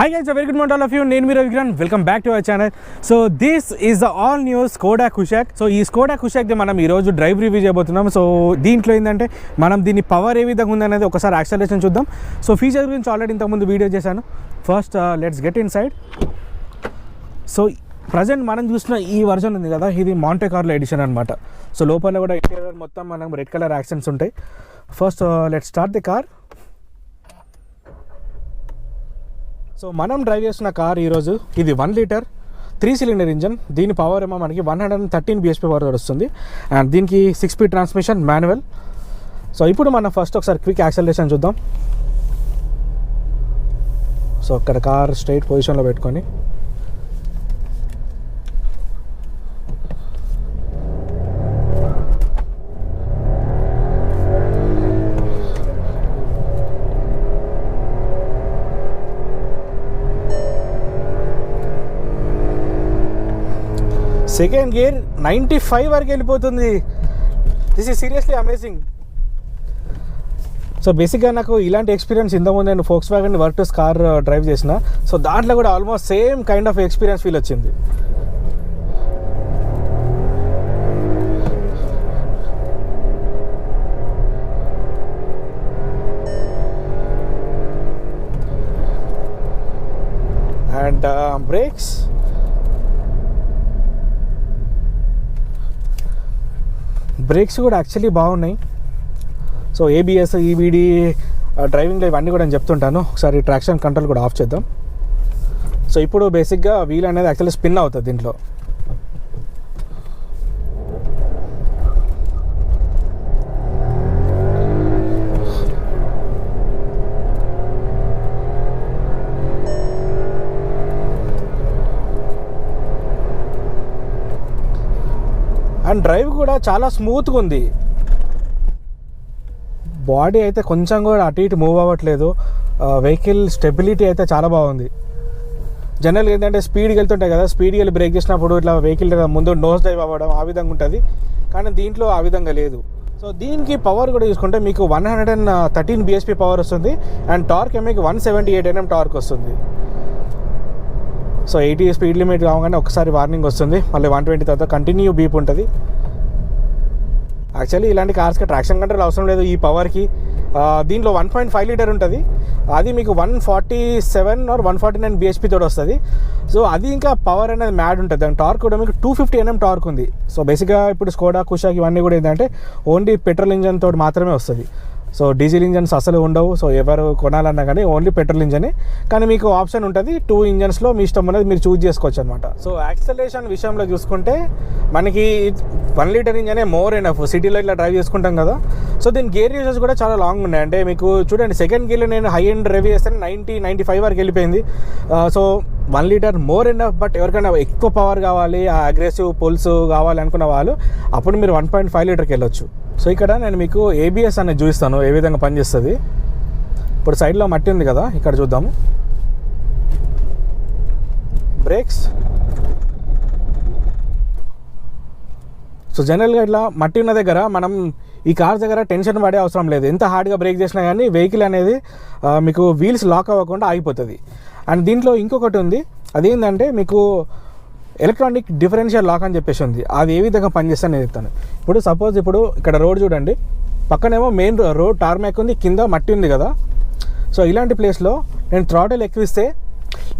Hi guys, a very good morning all of you. Nenu mee Ravikiran. Welcome back to our channel. So this is the all new Skoda Kushaq. So ee Skoda Kushaq the మనం ఈ రోజు drive review చేయబోతున్నాం. So దీంట్లో ఏంటంటే మనం దీని power ఏ విధంగా ఉందనేది ఒకసారి యాక్సలరేషన్ చూద్దాం. సో ఫీచర్ గురించి ఆల్రెడీ ఇంతకుముందు వీడియో చేశాను. First let's get in side. So present మనం చూసిన ఈ వర్జన్ ఉంది కదా, ఇది మాంటే కార్లో ఎడిషన్ అనమాట. సో లోపల కూడా ఇంటీరియర్ మొత్తం మనం రెడ్ కలర్ యాక్సెంట్స్ ఉంటాయి. First let's start the car. So మనం డ్రైవ్ చేస్తున్న కార్ ఈరోజు ఇది 1 లీటర్ 3 సిలిండర్ ఇంజన్. దీని పవర్ ఏమో మనకి 113 bhp పవర్ వస్తుంది. అండ్ దీనికి 6 స్పీడ్ ట్రాన్స్మిషన్ మాన్యువల్. సో ఇప్పుడు మనం ఫస్ట్ ఒకసారి క్విక్ యాక్సలరేషన్ చూద్దాం. సో అక్కడ కార్ స్ట్రైట్ పొజిషన్లో పెట్టుకొని సెకండ్ గేర్ 95 వరకు వెళ్ళిపోతుంది. This is seriously amazing. So బేసిక్గా నాకు ఇలాంటి ఎక్స్పీరియన్స్ ఇంతకుముందు నేను ఫోక్స్వాగన్ వర్టస్ కార్ డ్రైవ్ చేసిన. సో దాంట్లో కూడా almost same kind of experience feel వచ్చింది. అండ్ బ్రేక్స్ కూడా యాక్చువల్లీ బాగున్నాయి. సో ఏబిఎస్, ఈబిడి, డ్రైవింగ్లో ఇవన్నీ కూడా నేను చెప్తుంటాను. ఒకసారి ట్రాక్షన్ కంట్రోల్ కూడా ఆఫ్ చేద్దాం. సో ఇప్పుడు బేసిక్గా వీల్ అనేది యాక్చువల్లీ స్పిన్ అవుతుంది దీంట్లో. అండ్ డ్రైవ్ కూడా చాలా స్మూత్గా ఉంది. బాడీ అయితే కొంచెం కూడా అటు ఇటు మూవ్ అవ్వట్లేదు. వెహికల్ స్టెబిలిటీ అయితే చాలా బాగుంది. జనరల్గా ఏంటంటే స్పీడ్కి వెళ్తుంటాయి కదా, స్పీడ్కి వెళ్ళి బ్రేక్ చేసినప్పుడు ఇట్లా వెహికల్ ముందు నోస్ డ్రైవ్ అవ్వడం ఆ విధంగా ఉంటుంది. కానీ దీంట్లో ఆ విధంగా లేదు. సో దీనికి పవర్ కూడా చూసుకుంటే మీకు 113 bhp పవర్ వస్తుంది. అండ్ టార్క్ మీకు 178 Nm టార్క్ వస్తుంది. సో 80 స్పీడ్ లిమిట్ కావగానే ఒకసారి వార్నింగ్ వస్తుంది. మళ్ళీ 120 తర్వాత కంటిన్యూ బీప్ ఉంటుంది. యాక్చువల్లీ ఇలాంటి కార్స్కి ట్రాక్షన్ కంట్రోల్ అవసరం లేదు ఈ పవర్కి. దీంట్లో 1.5 లీటర్ ఉంటుంది. అది మీకు 147 or 149 bhp తోటి వస్తుంది. సో అది ఇంకా పవర్ అనేది మ్యాడ్ ఉంటుంది. దాని టార్క్ కూడా మీకు 250 Nm టార్క్ ఉంది. సో బేసిక్గా ఇప్పుడు స్కోడా కుషాక్ ఇవన్నీ కూడా ఏంటంటే ఓన్లీ పెట్రోల్ ఇంజన్ తోటి మాత్రమే వస్తుంది. సో డీజిల్ ఇంజన్స్ అసలు ఉండవు. సో ఎవరు కొనాలన్నా కానీ ఓన్లీ పెట్రోల్ ఇంజనే. కానీ మీకు ఆప్షన్ ఉంటుంది 2 ఇంజన్స్లో మీ ఇష్టం అనేది మీరు చూజ్ చేసుకోవచ్చు అనమాట. సో యాక్సలరేషన్ విషయంలో చూసుకుంటే మనకి 1 లీటర్ ఇంజనే మోర్ ఎనఫ్. సిటీలో ఇట్లా డ్రైవ్ చేసుకుంటాం కదా. సో దీని గేర్ యూజెస్ కూడా చాలా లాంగ్ ఉన్నాయి. అంటే మీకు చూడండి, సెకండ్ గేర్లో నేను హై ఎండ్ డ్రైవ్ చేస్తే 90-95 వరకు వెళ్ళిపోయింది. So 1 litre more enough. But ఎవరికైనా ఎక్కువ పవర్ కావాలి, అగ్రెసివ్ పుల్స్ కావాలి అనుకున్న వాళ్ళు అప్పుడు మీరు 1.5 లీటర్కి వెళ్ళొచ్చు. సో ఇక్కడ నేను మీకు ఏబిఎస్ అనేది చూపిస్తాను ఏ విధంగా పనిచేస్తుంది. ఇప్పుడు సైడ్లో మట్టి ఉంది కదా, ఇక్కడ చూద్దాము. బ్రేక్స్. సో జనరల్గా ఇట్లా మట్టి ఉన్న దగ్గర మనం ఈ కార్ దగ్గర టెన్షన్ పడే అవసరం లేదు. ఎంత హార్డ్గా బ్రేక్ చేసినా కానీ వెహికల్ అనేది మీకు వీల్స్ లాక్ అవ్వకుండా ఆగిపోతుంది. అండ్ దీంట్లో ఇంకొకటి ఉంది, అదేంటంటే మీకు ఎలక్ట్రానిక్ డిఫరెన్షియల్ లాక్ అని చెప్పేసి ఉంది. అది ఏ విధంగా పనిచేస్తాను నేను చెప్తాను. ఇప్పుడు సపోజ్ ఇప్పుడు ఇక్కడ రోడ్ చూడండి, పక్కనేమో మెయిన్ రోడ్ టార్మాక్ ఉంది, కింద మట్టి ఉంది కదా. సో ఇలాంటి ప్లేస్లో నేను థ్రాటిల్ ఎక్కువిస్తే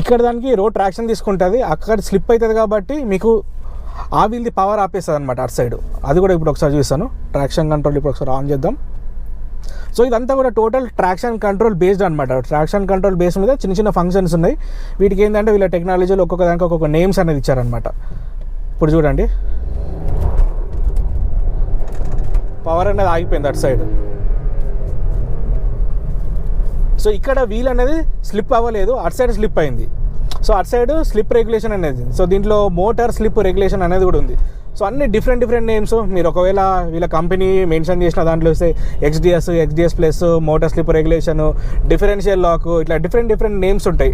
ఇక్కడ దానికి రోడ్ ట్రాక్షన్ తీసుకుంటుంది, అక్కడ స్లిప్ అవుతుంది కాబట్టి మీకు ఆ వీల్ది పవర్ ఆపేస్తుంది అనమాట అటు సైడ్. అది కూడా ఇప్పుడు ఒకసారి చూస్తాను. ట్రాక్షన్ కంట్రోల్ ఇప్పుడు ఒకసారి ఆన్ చేద్దాం. సో ఇదంతా కూడా టోటల్ ట్రాక్షన్ కంట్రోల్ బేస్డ్ అనమాట. ట్రాక్షన్ కంట్రోల్ బేస్ మీద చిన్న చిన్న ఫంక్షన్స్ ఉన్నాయి. వీటికి ఏంటంటే వీళ్ళ టెక్నాలజీలో ఒక్కొక్క దానికి ఒక్కొక్క నేమ్స్ అనేది ఇచ్చారనమాట. ఇప్పుడు చూడండి, పవర్ అనేది ఆగిపోయింది అటు సైడ్. సో ఇక్కడ వీల్ అనేది స్లిప్ అవ్వలేదు, అటు సైడ్ స్లిప్ అయింది. సో అటు సైడ్ స్లిప్ రెగ్యులేషన్ అనేది. సో దీంట్లో మోటార్ స్లిప్ రెగ్యులేషన్ అనేది కూడా ఉంది. సో అన్ని డిఫరెంట్ నేమ్స్. మీరు ఒకవేళ వీళ్ళ కంపెనీ మెన్షన్ చేసిన దాంట్లో వస్తే XDS plus, motor slip regulation, differential lock, ఇట్లా డిఫరెంట్ నేమ్స్ ఉంటాయి.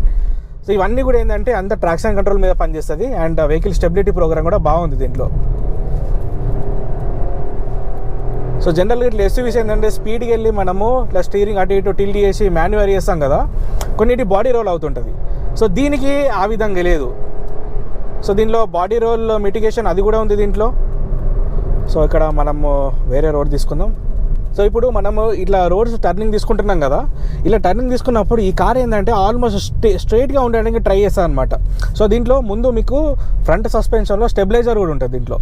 సో ఇవన్నీ కూడా ఏంటంటే అంత ట్రాక్షన్ కంట్రోల్ మీద పనిచేస్తుంది. అండ్ వెహికల్ స్టెబిలిటీ ప్రోగ్రామ్ కూడా బాగుంది దీంట్లో. సో జనరల్గా ఇట్లా ఎస్యూవీస్ ఏంటంటే స్పీడ్కి వెళ్ళి మనము ఇట్లా స్టీరింగ్ అటు ఇటు టిల్ట్ చేసి మాన్యువర్ చేస్తాం కదా, కొన్నిటి బాడీ రోల్ అవుతుంటుంది. సో దీనికి ఆ విధంగా లేదు. సో దీనిలో బాడీ రోల్ మిటిగేషన్ అది కూడా ఉంది దీంట్లో. సో ఇక్కడ మనము వేరే రోడ్ తీసుకుందాం. సో ఇప్పుడు మనము ఇట్లా రోడ్స్ టర్నింగ్ తీసుకుంటున్నాం కదా, ఇలా టర్నింగ్ తీసుకున్నప్పుడు ఈ కార్ ఏంటంటే ఆల్మోస్ట్ స్ట్రైట్గా ఉండడానికి ట్రై చేస్తాను అనమాట. సో దీంట్లో ముందు మీకు ఫ్రంట్ సస్పెన్షన్లో స్టెబిలైజర్ కూడా ఉంటుంది. దీంట్లో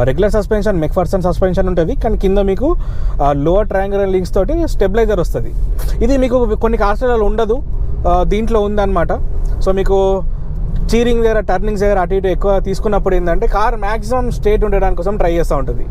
రెగ్యులర్ సస్పెన్షన్ మెక్ఫర్సన్ సస్పెన్షన్ ఉంటుంది, కానీ కింద మీకు లోవర్ ట్రయాంగులర్ లింక్స్ తోటి స్టెబిలైజర్ వస్తుంది. ఇది మీకు కొన్ని కార్స్లలో ఉండదు, దీంట్లో ఉందన్నమాట. సో మీకు చీరింగ్ దగ్గర టర్నింగ్స్ దగ్గర అటు ఇటు ఎక్కువ తీసుకున్నప్పుడు ఏంటంటే కార్ మ్యాక్సిమం స్ట్రేట్ ఉండడానికి కోసం ట్రై చేస్తూ ఉంటుంది.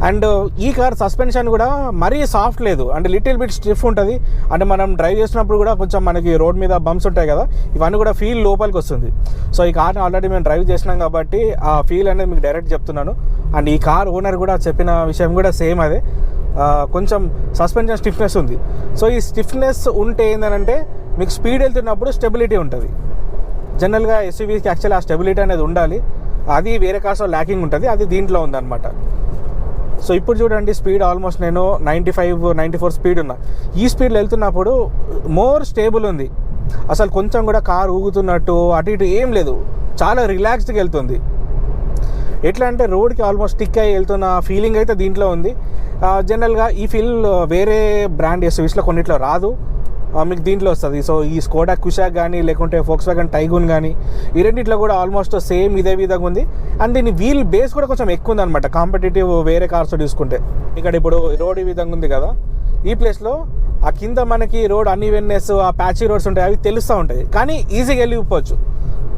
అండ్ ఈ కార్ సస్పెన్షన్ కూడా మరీ సాఫ్ట్ లేదు, అంటే లిటిల్ బిట్ స్టిఫ్ ఉంటుంది. అంటే మనం డ్రైవ్ చేసినప్పుడు కూడా కొంచెం మనకి రోడ్ మీద బంప్స్ ఉంటాయి కదా, ఇవన్నీ కూడా ఫీల్ లోపలికి వస్తుంది. సో ఈ కార్ని ఆల్రెడీ మేము డ్రైవ్ చేసినాం కాబట్టి ఆ ఫీల్ అనేది మీకు డైరెక్ట్ చెప్తున్నాను. అండ్ ఈ కార్ ఓనర్ కూడా చెప్పిన విషయం కూడా సేమ్ అదే, కొంచెం సస్పెన్షన్ స్టిఫ్నెస్ ఉంది. సో ఈ స్టిఫ్నెస్ ఉంటే ఏంటంటే మీకు స్పీడ్ వెళ్తున్నప్పుడు స్టెబిలిటీ ఉంటుంది. జనరల్గా ఎస్యూవీకి యాక్చువల్లీ ఆ స్టెబిలిటీ అనేది ఉండాలి, అది వేరే కార్స్లో ల్యాకింగ్ ఉంటుంది, అది దీంట్లో ఉందన్నమాట. సో ఇప్పుడు చూడండి స్పీడ్ ఆల్మోస్ట్ నేను 95-94 స్పీడ్ ఉన్నా. ఈ స్పీడ్లో వెళ్తున్నప్పుడు మోర్ స్టేబుల్ ఉంది, అసలు కొంచెం కూడా కార్ ఊగుతున్నట్టు అటు ఇటు ఏం లేదు, చాలా రిలాక్స్డ్గా వెళ్తుంది. ఎట్లా అంటే రోడ్కి ఆల్మోస్ట్ స్టిక్ అయ్యి వెళ్తున్న ఫీలింగ్ అయితే దీంట్లో ఉంది. జనరల్గా ఈ ఫీల్ వేరే బ్రాండ్ ఎస్యూవీస్లో కొన్నిట్లో రాదు, మీకు దీంట్లో వస్తుంది. సో ఈ స్కోడా కుషాక్ కానీ లేకుంటే ఫోక్స్వాగన్ టైగూన్ కానీ ఈ రెండిట్లో కూడా ఆల్మోస్ట్ సేమ్ ఇదే విధంగా ఉంది. అండ్ దీని వీల్ బేస్ కూడా కొంచెం ఎక్కువ ఉంది అనమాట కాంపిటేటివ్ వేరే కార్స్ చూసుకుంటే. ఇక్కడ ఇప్పుడు రోడ్ ఈ విధంగా ఉంది కదా, ఈ ప్లేస్లో ఆ కింద మనకి రోడ్ అన్ఈవెన్నెస్ ఆ ప్యాచీ రోడ్స్ ఉంటాయి, అవి తెలుస్తూ ఉంటాయి, కానీ ఈజీగా వెళ్ళిపోవచ్చు.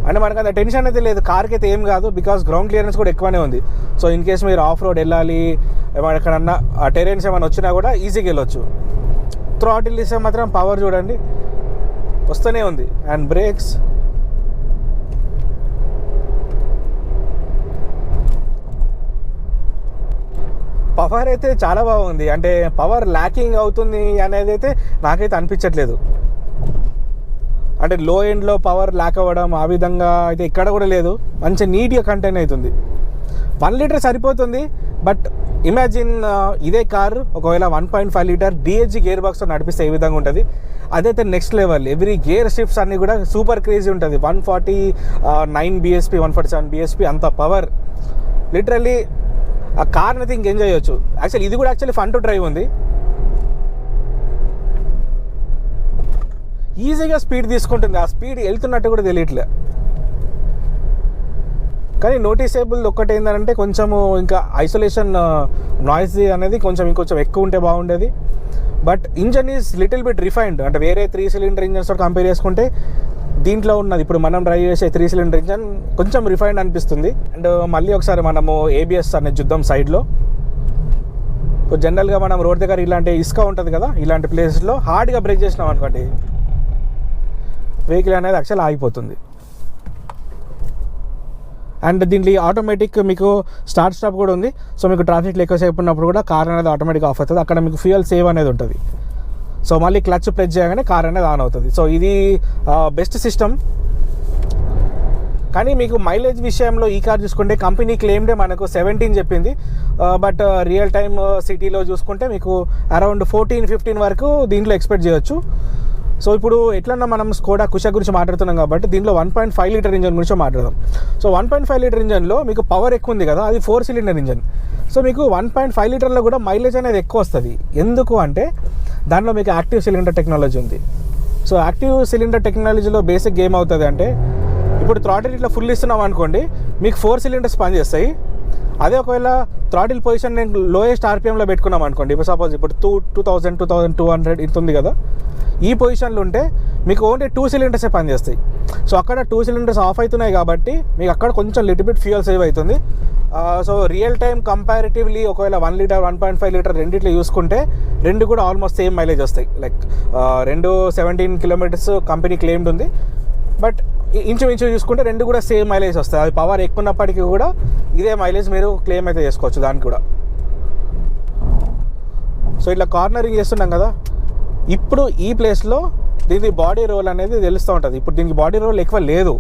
అంటే మనకు అంత టెన్షన్ అయితే లేదు, కార్కి అయితే ఏం కాదు, బికాస్ గ్రౌండ్ క్లియరెన్స్ కూడా ఎక్కువనే ఉంది. సో ఇన్ కేస్ మీరు ఆఫ్ రోడ్ వెళ్ళాలి, ఎక్కడన్నా టెరెన్స్ ఏమైనా వచ్చినా కూడా ఈజీగా వెళ్ళొచ్చు. థ్రాటిల్ ఇస్తే మాత్రం పవర్ చూడండి వస్తూనే ఉంది. అండ్ బ్రేక్స్ పవర్ అయితే చాలా బాగుంది, అంటే పవర్ ల్యాకింగ్ అవుతుంది అనేది అయితే నాకైతే అనిపించట్లేదు. అంటే లో ఎండ్లో పవర్ ల్యాక్ అవ్వడం ఆ విధంగా అయితే ఇక్కడ కూడా లేదు, మంచి నీట్గా కంటైన్ అవుతుంది. 1 లీటర్ సరిపోతుంది. బట్ ఇమాజిన్ ఇదే కారు ఒకవేళ 1.5 లీటర్ డిహెచ్జి గేర్ బాక్స్తో నడిపిస్తే ఏ విధంగా ఉంటుంది, అదైతే next level. Every gear shifts అన్నీ కూడా సూపర్ క్రేజీ ఉంటుంది. 149 బిఎస్పి 147 బిఎస్పి అంత పవర్. లిటరల్లీ ఆ కార్ని అయితే ఇంక ఎంజాయ్ చేయొచ్చు. యాక్చువల్లీ ఇది కూడా యాక్చువల్లీ ఫన్ టు డ్రైవ్ ఉంది, ఈజీగా స్పీడ్ తీసుకుంటుంది, ఆ స్పీడ్ వెళ్తున్నట్టు కూడా తెలియట్లే. కానీ నోటీసేబుల్ ఒక్కటి ఏంటంటే కొంచెము ఇంకా ఐసోలేషన్ నాయిస్ అనేది ఇంకొంచెం ఎక్కువ ఉంటే బాగుండేది. But engine is little bit refined, అంటే వేరే 3 సిలిండర్ ఇంజన్స్తో కంపేర్ చేసుకుంటే దీంట్లో ఉన్నది ఇప్పుడు మనం డ్రైవ్ చేసే 3 సిలిండర్ ఇంజన్ కొంచెం రిఫైన్డ్ అనిపిస్తుంది. అండ్ మళ్ళీ ఒకసారి మనము ఏబిఎస్ అనేది చూద్దాం సైడ్లో. సో జనరల్గా మనం రోడ్ దగ్గర ఇలాంటి ఇసుక ఉంటుంది కదా, ఇలాంటి ప్లేసెస్లో హార్డ్గా బ్రేక్ చేసినాం అనుకోండి వెహికల్ అనేది యాక్చువల్ ఆగిపోతుంది. అండ్ దీంట్లో ఆటోమేటిక్ మీకు స్టార్ట్ స్టాప్ కూడా ఉంది. సో మీకు ట్రాఫిక్లో ఎక్కువసేపు ఉన్నప్పుడు కూడా కార్ అనేది ఆటోమేటిక్ ఆఫ్ అవుతుంది, అక్కడ మీకు ఫ్యూయల్ సేవ్ అనేది ఉంటుంది. సో మళ్ళీ క్లచ్ ప్రెస్ చేయగానే కార్ అనేది ఆన్ అవుతుంది. సో ఇది బెస్ట్ సిస్టమ్. కానీ మీకు మైలేజ్ విషయంలో ఈ కార్ చూసుకుంటే కంపెనీ క్లెయిమ్డే మనకు 17 చెప్పింది, బట్ రియల్ టైమ్ సిటీలో చూసుకుంటే మీకు అరౌండ్ 14-15 వరకు దీంట్లో ఎక్స్పెక్ట్ చేయొచ్చు. సో ఇప్పుడు ఎట్లన్నా మనం స్కోడా కుషాక్ గురించి మాట్లాడుతున్నాం కాబట్టి దీంట్లో 1.5 లీటర్ ఇంజన్ గురించి మాట్లాడదాం. సో 1.5 లీటర్ ఇంజన్లో మీకు పవర్ ఎక్కువ ఉంది కదా, అది 4 సిలిండర్ ఇంజన్. సో మీకు 1.5 లీటర్లో కూడా మైలేజ్ అనేది ఎక్కువ వస్తుంది. ఎందుకు అంటే దాంట్లో మీకు యాక్టివ్ సిలిండర్ టెక్నాలజీ ఉంది. సో యాక్టివ్ సిలిండర్ టెక్నాలజీలో బేసిక్ గేమ్ అవుతుంది అంటే ఇప్పుడు థ్రాటిల్ ఇట్లా ఫుల్ ఇస్తున్నాం అనుకోండి, మీకు 4 సిలిండర్స్ పనిచేస్తాయి. అదే ఒకవేళ థ్రాటిల్ పొజిషన్ నేను లోయెస్ట్ ఆర్పిఎంలో పెట్టుకున్నాం అనుకోండి, ఇప్పుడు సపోజ్ ఇప్పుడు 2200 ఇంత ఉంది కదా, ఈ పొజిషన్లో ఉంటే మీకు ఓన్లీ 2 సిలిండర్సే పనిచేస్తాయి. సో అక్కడ 2 సిలిండర్స్ ఆఫ్ అవుతున్నాయి కాబట్టి మీకు అక్కడ కొంచెం లిటిల్ బిట్ ఫ్యూయల్ సేవ్ అవుతుంది. సో రియల్ టైమ్ కంపారిటివ్లీ ఒకవేళ 1 లీటర్ 1.5 లీటర్ రెండిట్లో చూసుకుంటే రెండు కూడా ఆల్మోస్ట్ సేమ్ మైలేజ్ వస్తాయి. లైక్ రెండు 17 కిలోమీటర్స్ కంపెనీ క్లెయిమ్డ్ ఉంది, బట్ ఇంచుమించు చూసుకుంటే రెండు కూడా సేమ్ మైలేజ్ వస్తాయి. అది పవర్ ఎక్కువ ఉన్నప్పటికీ కూడా ఇదే మైలేజ్ మీరు క్లెయిమ్ అయితే చేసుకోవచ్చు దానికి కూడా. సో ఇట్లా కార్నరింగ్ చేస్తున్నాం కదా, ఇప్పుడు ఈ ప్లేస్లో దీని బాడీ రోల్ అనేది తెలుస్తూ ఉంటుంది. ఇప్పుడు దీనికి బాడీ రోల్ ఎక్కువ లేదు,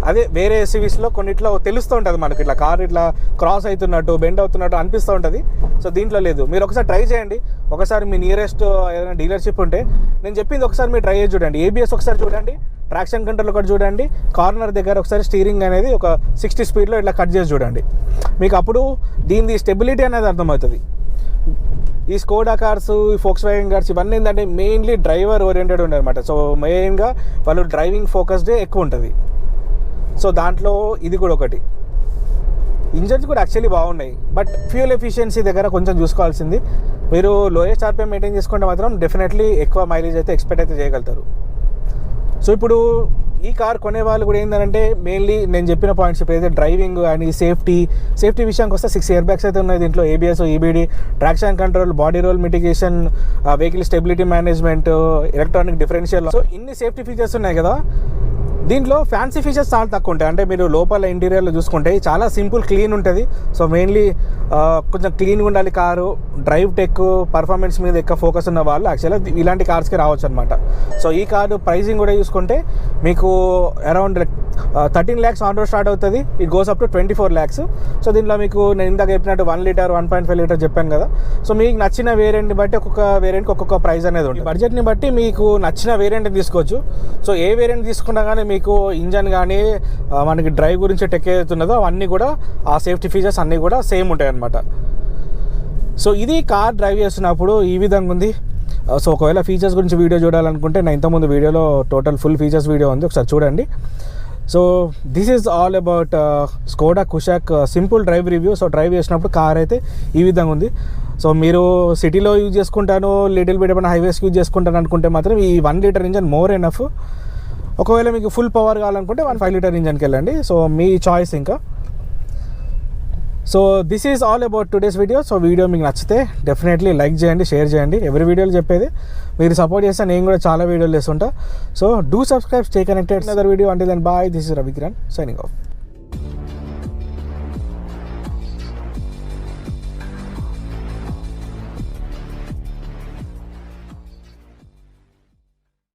అదే వేరే ఎస్యూవీస్లో కొన్నిట్లో తెలుస్తూ ఉంటుంది మనకి, ఇట్లా కార్ ఇట్లా క్రాస్ అవుతున్నట్టు బెండ్ అవుతున్నట్టు అనిపిస్తూ ఉంటుంది. సో దీంట్లో లేదు. మీరు ఒకసారి ట్రై చేయండి, ఒకసారి మీ నియరెస్ట్ ఏదైనా డీలర్షిప్ ఉంటే నేను చెప్పింది ఒకసారి మీరు ట్రై చేసి చూడండి. ఏబిఎస్ ఒకసారి చూడండి, ట్రాక్షన్ కంట్రోల్ ఒకటి చూడండి, కార్నర్ దగ్గర ఒకసారి స్టీరింగ్ అనేది ఒక 60 స్పీడ్లో ఇట్లా కట్ చేసి చూడండి. మీకు అప్పుడు దీని స్టెబిలిటీ అనేది అర్థమవుతుంది. ఈ స్కోడా కార్స్, ఈ ఫోక్స్ వ్యాగన్ కార్స్ ఇవన్నీ ఏంటంటే మెయిన్లీ డ్రైవర్ ఓరియంటెడ్ ఉండదన్నమాట. సో మెయిన్గా వాళ్ళు డ్రైవింగ్ ఫోకస్డే ఎక్కువ ఉంటుంది. సో దాంట్లో ఇది కూడా ఒకటి. ఇంజన్స్ కూడా యాక్చువల్లీ బాగున్నాయి, బట్ ఫ్యూయల్ ఎఫిషియన్సీ దగ్గర కొంచెం చూసుకోవాల్సింది. మీరు లోయెస్ట్ ఆర్పిఎం మెయింటైన్ చేసుకుంటే మాత్రం డెఫినెట్లీ ఎక్కువ మైలేజ్ అయితే ఎక్స్పెక్ట్ అయితే చేయగలుగుతారు. సో ఇప్పుడు ఈ కార్ కొనే వాళ్ళు కూడా ఏంటంటే మెయిన్లీ నేను చెప్పిన పాయింట్స్ ఇప్పుడు అయితే డ్రైవింగ్ అండ్ ఈ సేఫ్టీ విషయానికి వస్తే 6 ఇయర్ బ్యాగ్స్ అయితే ఉన్నాయి దీంట్లో. ABS, EBD, traction control, body roll mitigation, vehicle stability management, electronic differential. So ఇన్ని సేఫ్టీ ఫీచర్స్ ఉన్నాయి కదా. దీంట్లో ఫ్యాన్సీ ఫీచర్స్ చాలా తక్కువ ఉంటాయి. అంటే మీరు లోపల ఇంటీరియర్లో చూసుకుంటే చాలా సింపుల్, క్లీన్ ఉంటుంది. సో మెయిన్లీ కొంచెం క్లీన్గా ఉండాలి కారు, డ్రైవ్ టెక్, పర్ఫార్మెన్స్ మీద ఎక్కువ ఫోకస్ ఉన్న వాళ్ళు యాక్చువల్గా ఇలాంటి కార్స్కి రావచ్చు అనమాట. సో ఈ కారు ప్రైసింగ్ కూడా చూసుకుంటే మీకు around 13 lakhs on road start అవుతుంది. It goes up to 24 lakhs. So దీంట్లో మీకు నేను ఇందాక చెప్పినట్టు 1 లీటర్ 1.5 లీటర్ చెప్పాను కదా. సో మీకు నచ్చిన వేరియంట్ని బట్టి ఒక్కొక్క వేరియంట్కి ఒక్కొక్క ప్రైస్ అనేది ఉంటుంది. బడ్జెట్ని బట్టి మీకు నచ్చిన వేరియంట్ తీసుకోవచ్చు. సో ఏ వేరియంట్ తీసుకున్నా కానీ మీకు ఇంజన్ కానీ మనకి డ్రైవ్ గురించి టెక్ ఏదైతున్నదో అవన్నీ కూడా ఆ సేఫ్టీ ఫీచర్స్ అన్నీ కూడా సేమ్ ఉంటాయి అన్నమాట. సో ఇది కార్ డ్రైవ్ చేస్తున్నప్పుడు ఈ విధంగా ఉంది. సో ఒకవేళ ఫీచర్స్ గురించి వీడియో చూడాలనుకుంటే నా ఇంతకుముందు వీడియోలో టోటల్ ఫుల్ ఫీచర్స్ వీడియో ఉంది, ఒకసారి చూడండి. So this is all about Skoda Kushaq simple drive review. So drive చేసినప్పుడు కార్ అయితే ఈ విధంగా ఉంది. సో మీరు సిటీలో యూజ్ చేసుకుంటాను, లిటిల్ బిట్ ఏమైనా హైవేస్కి యూజ్ చేసుకుంటాను అనుకుంటే మాత్రం ఈ 1 లీటర్ ఇంజన్ మోర్ ఎనఫ్. ఒకవేళ మీకు ఫుల్ పవర్ కావాలనుకుంటే 1.5 లీటర్ ఇంజన్కి వెళ్ళండి. సో మీ చాయిస్ ఇంకా. So this is all about today's video. So video మీకు నచ్చితే డెఫినెట్లీ లైక్ చేయండి, షేర్ చేయండి. ఎవరి వీడియోలు చెప్పేది మీరు సపోర్ట్ చేస్తే నేను కూడా చాలా వీడియోలు చేస్తుంటా. So do subscribe, stay connected. Other video. Until then bye, this is Ravikiran signing of.